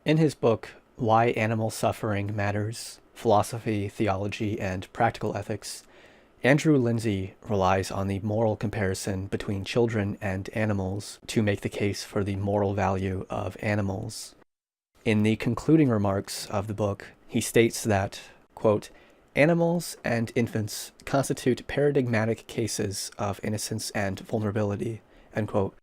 In his book, Why Animal Suffering Matters, Philosophy, Theology, and Practical Ethics, Andrew Linzey relies on the moral comparison between children and animals to make the case for the moral value of animals. In the concluding remarks of the book, he states that, quote, animals and infants constitute paradigmatic cases of innocence and vulnerability, end quote.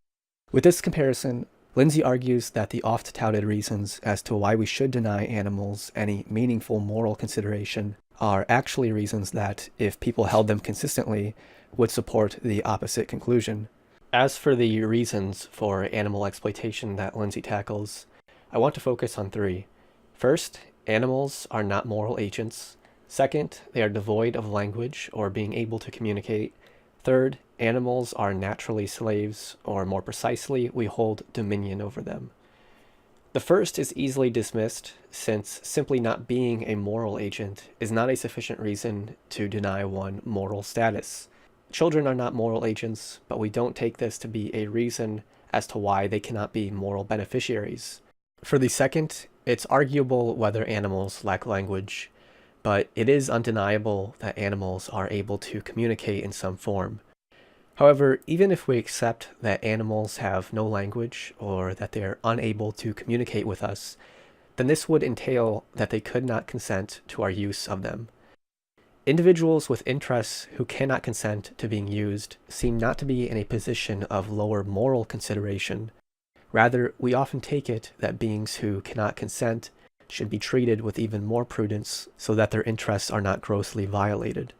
With this comparison, Linzey argues that the oft-touted reasons as to why we should deny animals any meaningful moral consideration are actually reasons that, if people held them consistently, would support the opposite conclusion. As for the reasons for animal exploitation that Linzey tackles, I want to focus on three. First, animals are not moral agents. Second, they are devoid of language or being able to communicate. Third, animals are naturally slaves, or more precisely, we hold dominion over them. The first is easily dismissed, since simply not being a moral agent is not a sufficient reason to deny one moral status. Children are not moral agents, but we don't take this to be a reason as to why they cannot be moral beneficiaries. For the second, it's arguable whether animals lack language, but it is undeniable that animals are able to communicate in some form. However, even if we accept that animals have no language or that they are unable to communicate with us, then this would entail that they could not consent to our use of them. Individuals with interests who cannot consent to being used seem not to be in a position of lower moral consideration. Rather, we often take it that beings who cannot consent should be treated with even more prudence so that their interests are not grossly violated.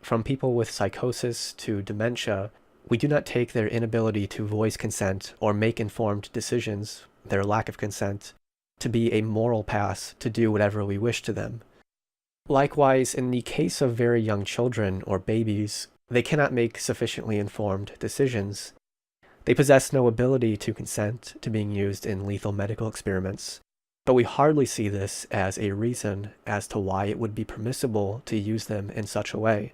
From people with psychosis to dementia, we do not take their inability to voice consent or make informed decisions, their lack of consent, to be a moral pass to do whatever we wish to them. Likewise, in the case of very young children or babies, they cannot make sufficiently informed decisions. They possess no ability to consent to being used in lethal medical experiments, but we hardly see this as a reason as to why it would be permissible to use them in such a way.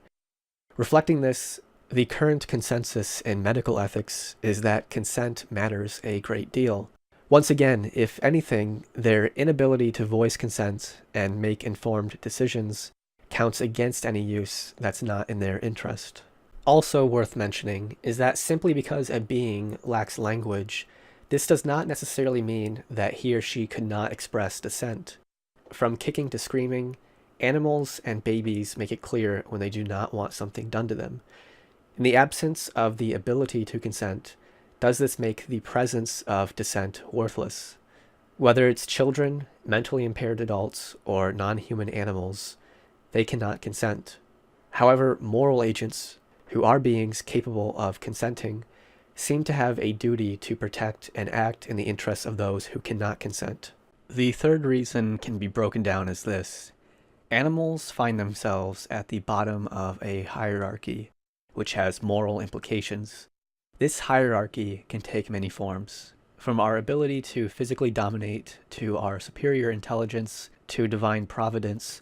Reflecting this, the current consensus in medical ethics is that consent matters a great deal. Once again, if anything, their inability to voice consent and make informed decisions counts against any use that's not in their interest. Also worth mentioning is that simply because a being lacks language, this does not necessarily mean that he or she could not express dissent. From kicking to screaming, animals and babies make it clear when they do not want something done to them. In the absence of the ability to consent, does this make the presence of dissent worthless? Whether it's children, mentally impaired adults, or non-human animals, they cannot consent. However, moral agents, who are beings capable of consenting, seem to have a duty to protect and act in the interests of those who cannot consent. The third reason can be broken down as this. Animals find themselves at the bottom of a hierarchy, which has moral implications. This hierarchy can take many forms, from our ability to physically dominate to our superior intelligence to divine providence.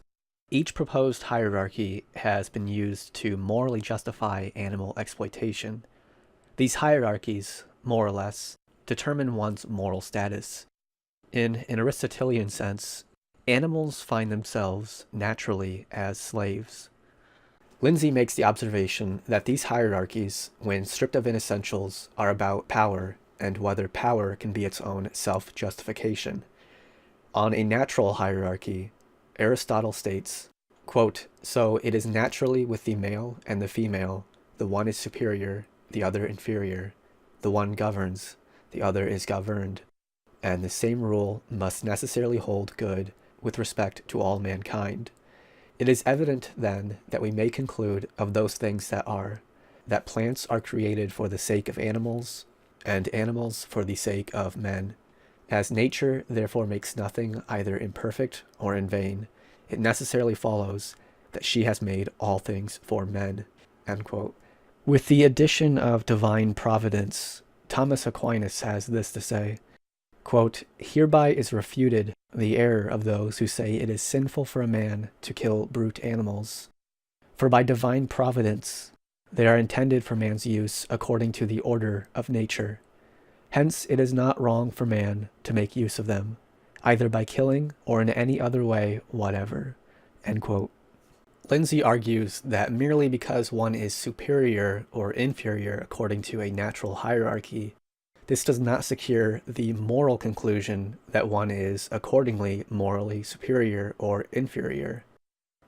Each proposed hierarchy has been used to morally justify animal exploitation. These hierarchies, more or less, determine one's moral status. In an Aristotelian sense, animals find themselves naturally as slaves. Linzey makes the observation that these hierarchies, when stripped of inessentials, are about power and whether power can be its own self-justification. On a natural hierarchy, Aristotle states, quote, "So it is naturally with the male and the female, the one is superior, the other inferior, the one governs, the other is governed, and the same rule must necessarily hold good with respect to all mankind. It is evident, then, that we may conclude of those things that plants are created for the sake of animals, and animals for the sake of men. As nature therefore makes nothing either imperfect or in vain, it necessarily follows that she has made all things for men." End quote. With the addition of divine providence, Thomas Aquinas has this to say, quote, "Hereby is refuted the error of those who say it is sinful for a man to kill brute animals. For by divine providence they are intended for man's use according to the order of nature. Hence it is not wrong for man to make use of them, either by killing or in any other way whatever." End quote. Linzey argues that merely because one is superior or inferior according to a natural hierarchy, this does not secure the moral conclusion that one is accordingly morally superior or inferior.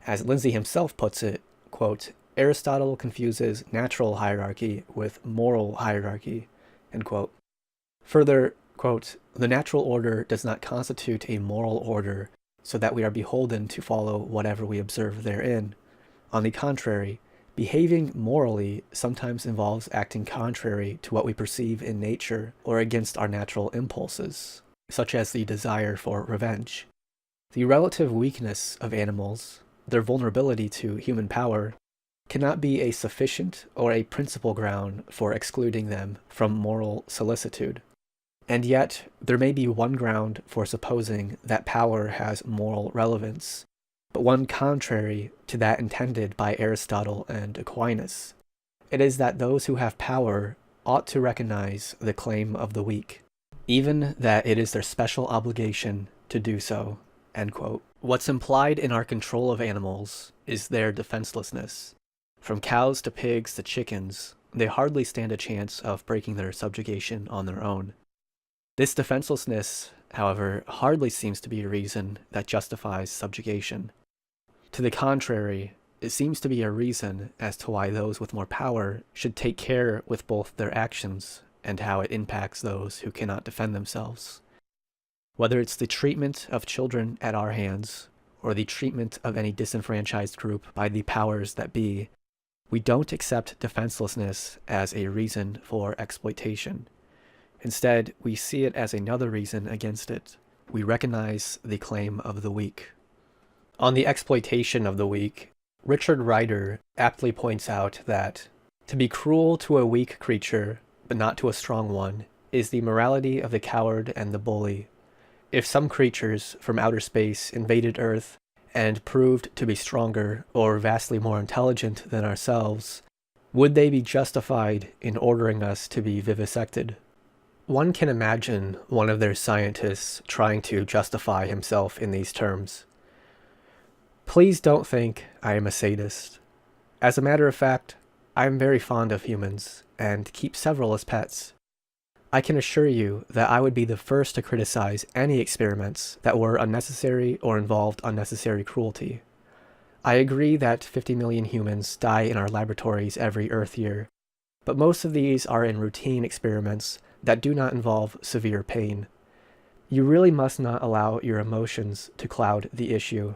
As Linzey himself puts it, quote, "Aristotle confuses natural hierarchy with moral hierarchy." End quote. Further, quote, "The natural order does not constitute a moral order so that we are beholden to follow whatever we observe therein. On the contrary, behaving morally sometimes involves acting contrary to what we perceive in nature or against our natural impulses, such as the desire for revenge. The relative weakness of animals, their vulnerability to human power, cannot be a sufficient or a principal ground for excluding them from moral solicitude. And yet, there may be one ground for supposing that power has moral relevance, but one contrary to that intended by Aristotle and Aquinas. It is that those who have power ought to recognize the claim of the weak, even that it is their special obligation to do so." End quote. What's implied in our control of animals is their defenselessness. From cows to pigs to chickens, they hardly stand a chance of breaking their subjugation on their own. This defenselessness, however, hardly seems to be a reason that justifies subjugation. To the contrary, it seems to be a reason as to why those with more power should take care with both their actions and how it impacts those who cannot defend themselves. Whether it's the treatment of children at our hands, or the treatment of any disenfranchised group by the powers that be, we don't accept defenselessness as a reason for exploitation. Instead, we see it as another reason against it. We recognize the claim of the weak. On the exploitation of the weak, Richard Ryder aptly points out that to be cruel to a weak creature, but not to a strong one, is the morality of the coward and the bully. If some creatures from outer space invaded Earth and proved to be stronger or vastly more intelligent than ourselves, would they be justified in ordering us to be vivisected? One can imagine one of their scientists trying to justify himself in these terms. "Please don't think I am a sadist. As a matter of fact, I am very fond of humans and keep several as pets. I can assure you that I would be the first to criticize any experiments that were unnecessary or involved unnecessary cruelty. I agree that 50 million humans die in our laboratories every Earth year, but most of these are in routine experiments that do not involve severe pain. You really must not allow your emotions to cloud the issue.